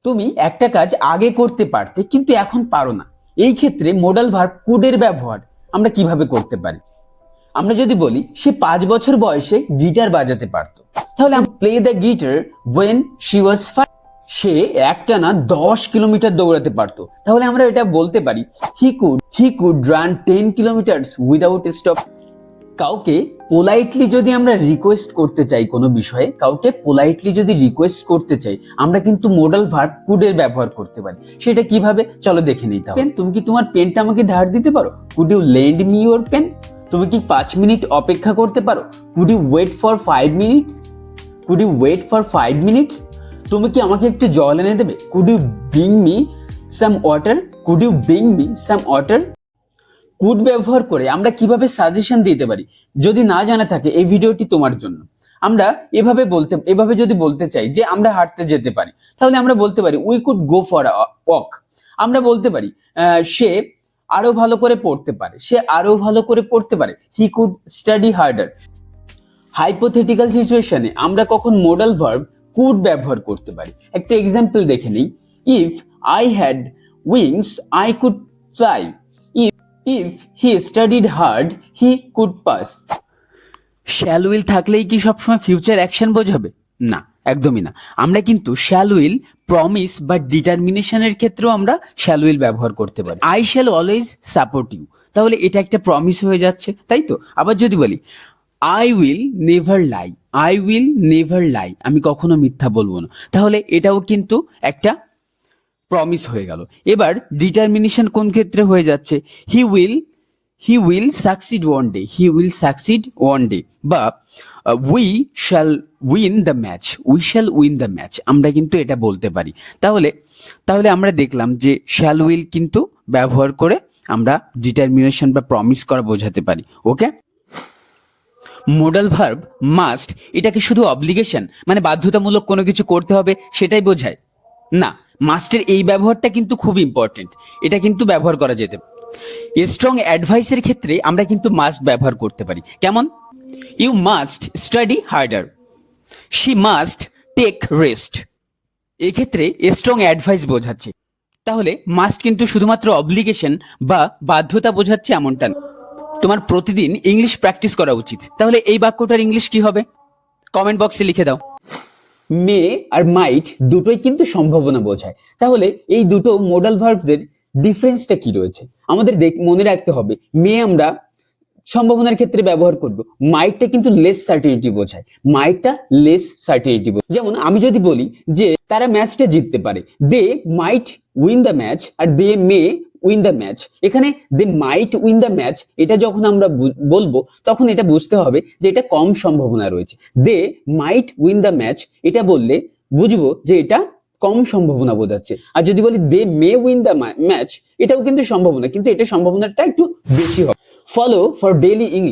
তুমি একটা কাজ আগে করতে পারতে কিন্তু এখন পারো না, এই ক্ষেত্রে মোডাল ভার্ব কুডের ব্যবহার আমরা কিভাবে করতে পারি? আমরা যদি বলি সে 5 বছর বয়সে গিটার বাজাতে পারতো, তাহলে আমরা play the guitar when she was 5। সে একটানা 10 কিলোমিটার দৌড়াতে পারতো, তাহলে আমরা এটা বলতে পারি he could run 10 kilometres without stop. কাউকে পোলাইটলি যদি আমরা রিকোয়েস্ট করতে চাই কোনো বিষয়ে, কাউকে পোলাইটলি যদি রিকোয়েস্ট করতে চাই, আমরা কিন্তু মোডাল ভার্ব কুডের ব্যবহার করতে পারি। সেটা কিভাবে চলো দেখে নিতে হবে। তুমি কি তোমার পেনটা আমাকে ধার দিতে পারো? Could you lend me your pen? তুমি কি 5 মিনিট অপেক্ষা করতে পারো? Could you wait for 5 minutes? Could you wait for 5 minutes? তুমি কি আমাকে একটু জল এনে দেবে? Could you bring me some water? Could you bring me some water? Could ব্যবহার করে আমরা কিভাবে সাজেশন দিতে পারি, যদি না জানা থাকে এই ভিডিওটি তোমার জন্য। আমরা এভাবে যদি বলতে চাই যে আমরা হাঁটতে যেতে পারি, তাহলে আমরা বলতে পারি we could go for a walk. আমরা বলতে পারি সে আরো ভালো করে পড়তে পারে, সে আরো ভালো করে পড়তে পারে, he could study harder. Hypothetical সিচুয়েশনে আমরা কখন মোডাল ভার্ব কুড ব্যবহার করতে পারি, একটা এক্সাম্পল দেখে নিই। If I had wings I could fly. If he studied hard, he could pass. Shall will থাকলেই কি সবসময় ফিউচার অ্যাকশন বোঝাবে? না, একদমই না। আমরা কিন্তু শ্যাল উইল প্রমিস বা ডিটারমিনেশনের ক্ষেত্রেও আমরা শ্যাল উইল ব্যবহার করতে পারি। I shall always support you, তাহলে এটা একটা প্রমিস হয়ে যাচ্ছে, তাই তো? আবার যদি বলি I will never lie, I will never লাই, আমি কখনো মিথ্যা বলবো না, তাহলে এটাও কিন্তু একটা প্রমিস হয়ে গেল। এবার ডিটারমিনেশন কোন ক্ষেত্রে হয়ে যাচ্ছে? He will succeed one day, he will succeed one day, বা we shall win the match, we shall win the match, আমরা কিন্তু এটা বলতে পারি। তাহলে আমরা দেখলাম যে শ্যাল উইল কিন্তু ব্যবহার করে আমরা ডিটারমিনেশন বা প্রমিস করা বোঝাতে পারি। ওকে, মোডাল ভার্ব মাস্ট, এটাকে শুধু অব্লিগেশন মানে বাধ্যতামূলক কোনো কিছু করতে হবে সেটাই বোঝায়? না, মাস্টের এই ব্যবহারটা কিন্তু খুব ইম্পর্টেন্ট, এটা কিন্তু ব্যবহার করা যেতে পারে। স্ট্রং অ্যাডভাইসের ক্ষেত্রে আমরা কিন্তু মাস্ট ব্যবহার করতে পারি। কেমন? You must study harder, she must take rest. এক্ষেত্রে স্ট্রং অ্যাডভাইস বোঝাচ্ছে, তাহলে মাস্ট কিন্তু শুধুমাত্র অব্লিগেশন বা বাধ্যতা বোঝাচ্ছে এমনটা না। তোমার প্রতিদিন ইংলিশ প্র্যাকটিস করা উচিত, তাহলে এই বাক্যটার ইংলিশ কি হবে? কমেন্ট বক্সে লিখে দাও। মে আর মাইট দুটোই কিন্তু সম্ভাবনা বোঝায়, তাহলে এই দুটো মোডাল ভার্বসের ডিফারেন্সটা কি রয়েছে আমাদের মনে রাখতে হবে। মে আমরা সম্ভাবনার ক্ষেত্রে ব্যবহার করব, মাইটটা কিন্তু লেস সার্টিনিটি বোঝায়, মাইটটা লেস সার্টিনিটি বোঝায়। যেমন আমি যদি বলি যে তারা ম্যাচটা জিততে পারে, they might win the match, আর they may win the match. এখানে they might win the match এটা যখন আমরা বলবো তখন এটা বুঝতে হবে যে এটা কম সম্ভাবনা রয়েছে। দে মাইট উইন দ্য ম্যাচ এটা বললে বুঝবো যে এটা কম সম্ভাবনা বোঝাচ্ছে। আর যদি বলি দে মে উইন দ্য ম্যাচ, এটাও কিন্তু সম্ভাবনা, কিন্তু এটা সম্ভাবনাটা একটু বেশি হবে। Follow for daily English.